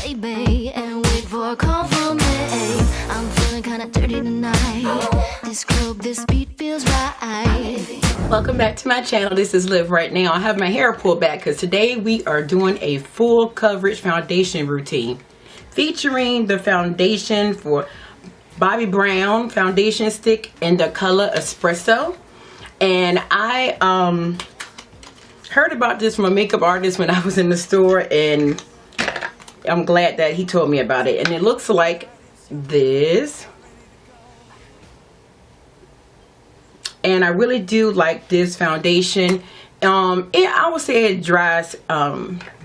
baby, and wait for a call from me. I'm feeling kinda dirty tonight. This club, this beat feels right. Welcome back to my channel. This is Liv right now. I have my hair pulled back because today we are doing a full coverage foundation routine featuring the foundation for Bobbi Brown foundation stick in the color Espresso. And I heard about this from a makeup artist when I was in the store, and I'm glad that he told me about it. And it looks like this. And I really do like this foundation. I would say it dries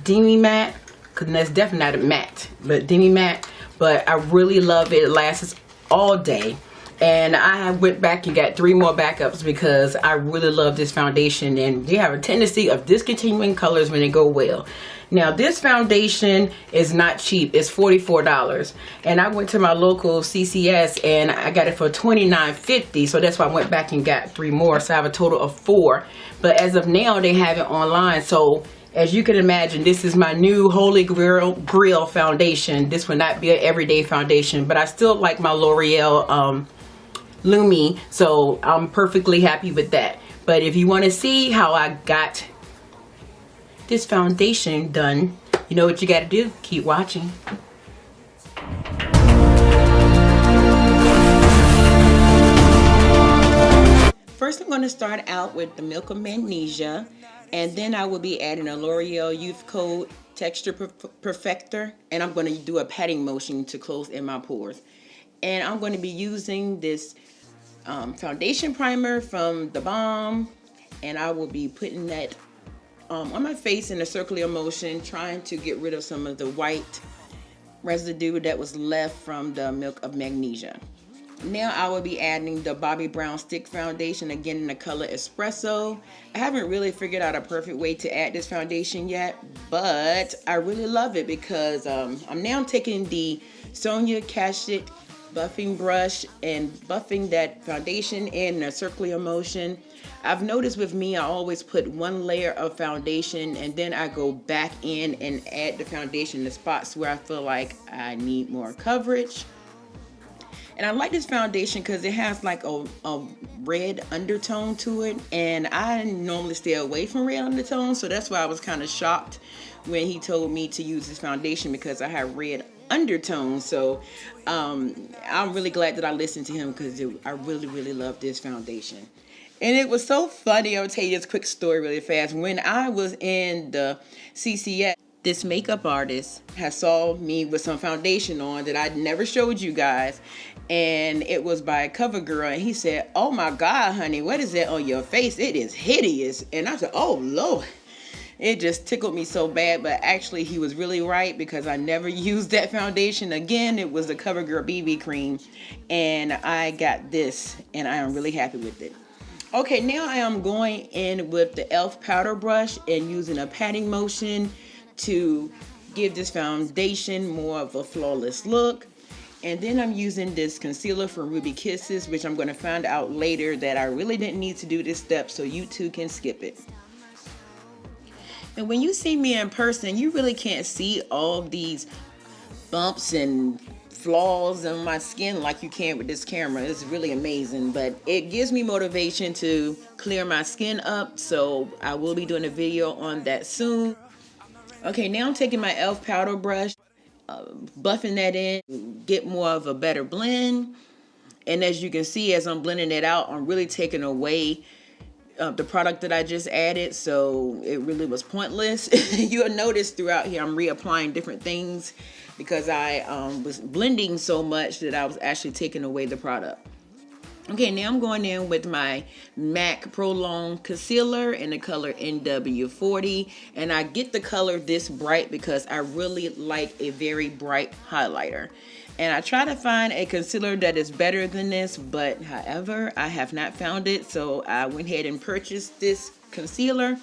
demi matte, because that's definitely not a matte, but demi matte. But I really love it. It lasts all day. And I went back and got 3 more backups because I really love this foundation, and they have a tendency of discontinuing colors when they go well. Now this foundation is not cheap. It's $44, and I went to my local CCS and I got it for $29.50. So that's why I went back and got 3 more. So I have a total of 4. But as of now, they have it online. So as you can imagine, this is my new Holy Grail foundation. This will not be an everyday foundation, but I still like my L'Oreal Lumi, so I'm perfectly happy with that. But if you want to see how I got this foundation done, you know what you got to do. Keep watching. First, I'm going to start out with the Milk of Magnesia, and then I will be adding a L'Oreal Youth Code Texture Perfector, and I'm going to do a patting motion to close in my pores. And I'm going to be using this foundation primer from the Balm, and I will be putting that on my face in a circular motion, trying to get rid of some of the white residue that was left from the Milk of Magnesia. Now I will be adding the Bobbi Brown stick foundation, again in the color Espresso. I haven't really figured out a perfect way to add this foundation yet, but I really love it because I'm now taking the Sonia Kashuk buffing brush and buffing that foundation in a circular motion. I've noticed with me, I always put 1 layer of foundation and then I go back in and add the foundation in the spots where I feel like I need more coverage. And I like this foundation because it has like a red undertone to it, and I normally stay away from red undertones, so that's why I was kind of shocked when he told me to use this foundation because I have red undertones. So I'm really glad that I listened to him because I really love this foundation. And it was so funny. I'll tell you this quick story really fast. When I was in the CCS, this makeup artist has saw me with some foundation on that I'd never showed you guys, and it was by CoverGirl, and he said, "Oh my God, honey, what is that on your face? It is hideous." And I said, "Oh Lord." It just tickled me so bad, but actually he was really right because I never used that foundation again. It was the CoverGirl BB cream, and I got this, and I am really happy with it. Okay, now I am going in with the e.l.f. powder brush and using a patting motion to give this foundation more of a flawless look. And then I'm using this concealer from Ruby Kisses, which I'm going to find out later that I really didn't need to do this step, so you too can skip it. And when you see me in person, you really can't see all these bumps and flaws in my skin like you can with this camera. It's really amazing, but it gives me motivation to clear my skin up, so I will be doing a video on that soon. Okay, now I'm taking my e.l.f. powder brush, buffing that in, get more of a better blend. And as you can see, as I'm blending it out, I'm really taking away the product that I just added, so it really was pointless. You'll notice throughout here I'm reapplying different things because I was blending so much that I was actually taking away the product. Okay, now I'm going in with my MAC Prolong Concealer in the color NW40, and I get the color this bright because I really like a very bright highlighter. And I try to find a concealer that is better than this, but however, I have not found it. So I went ahead and purchased this concealer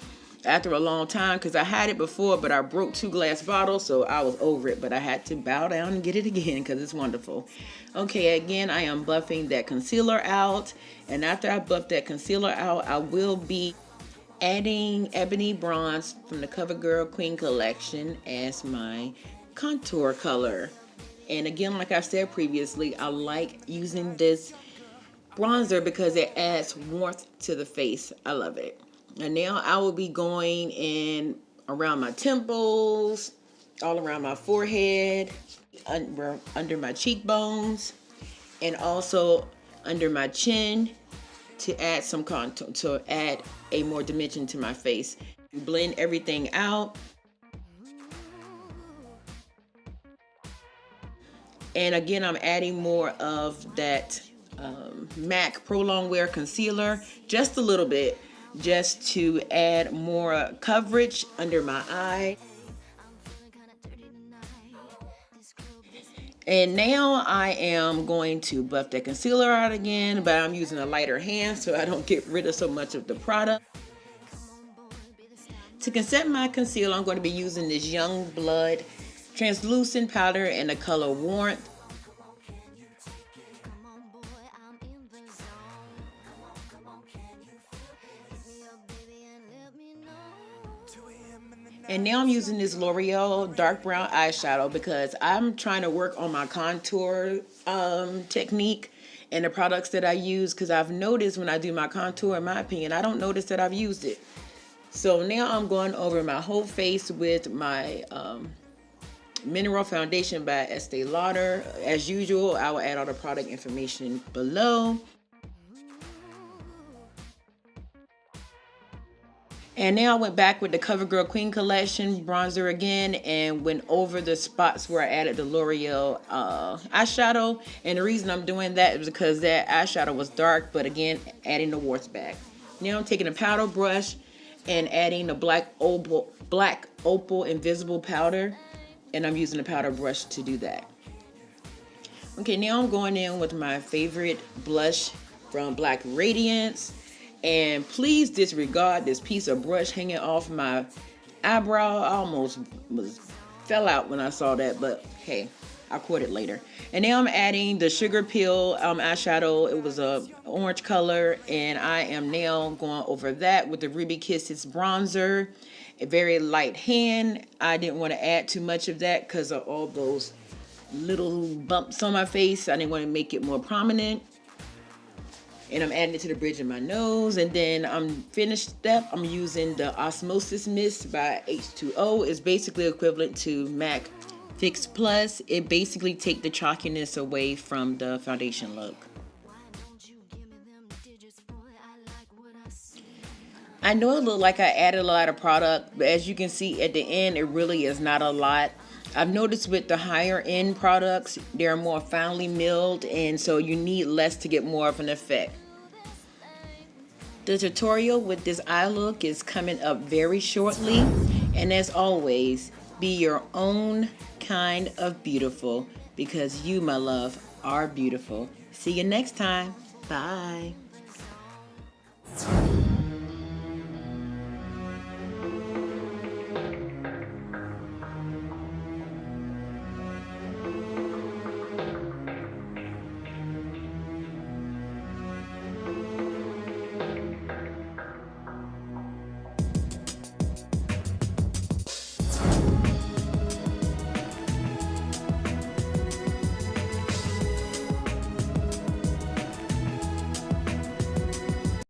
after a long time because I had it before, but I broke 2 glass bottles, so I was over it. But I had to bow down and get it again because it's wonderful. Okay, again, I am buffing that concealer out. And after I buff that concealer out, I will be adding Ebony bronze from the CoverGirl Queen Collection as my contour color. And again, like I said previously, I like using this bronzer because it adds warmth to the face. I love it. And now I will be going in around my temples, all around my forehead, under my cheekbones, and also under my chin to add some contour, to add a more dimension to my face. Blend everything out. And again, I'm adding more of that MAC Pro Long Wear Concealer, just a little bit, just to add more coverage under my eye. And now I am going to buff that concealer out again, but I'm using a lighter hand so I don't get rid of so much of the product. To conceal my concealer, I'm going to be using this Youngblood translucent powder in the color Warmth. And now I'm using this L'Oreal dark brown eyeshadow because I'm trying to work on my contour technique and the products that I use, because I've noticed when I do my contour, in my opinion, I don't notice that I've used it. So now I'm going over my whole face with my Mineral Foundation by Estee Lauder. As usual, I will add all the product information below. And now I went back with the CoverGirl Queen Collection bronzer again and went over the spots where I added the L'Oreal eyeshadow. And the reason I'm doing that is because that eyeshadow was dark, but again, adding the warts back. Now I'm taking a powder brush and adding the black opal invisible powder. And I'm using a powder brush to do that. Okay, now I'm going in with my favorite blush from Black Radiance. And please disregard this piece of brush hanging off my eyebrow. I almost fell out when I saw that, but hey, I'll caught it later. And now I'm adding the Sugarpill eyeshadow. It was a orange color, and I am now going over that with the Ruby Kisses bronzer. A very light hand. I didn't want to add too much of that because of all those little bumps on my face. I didn't want to make it more prominent. And I'm adding it to the bridge of my nose. And then I'm finished step. I'm using the Osmosis Mist by H2O. It's basically equivalent to MAC Fix Plus. It basically takes the chalkiness away from the foundation look. I know it looked like I added a lot of product, but as you can see at the end, it really is not a lot. I've noticed with the higher end products, they're more finely milled, and so you need less to get more of an effect. The tutorial with this eye look is coming up very shortly, and as always, be your own kind of beautiful, because you, my love, are beautiful. See you next time. Bye.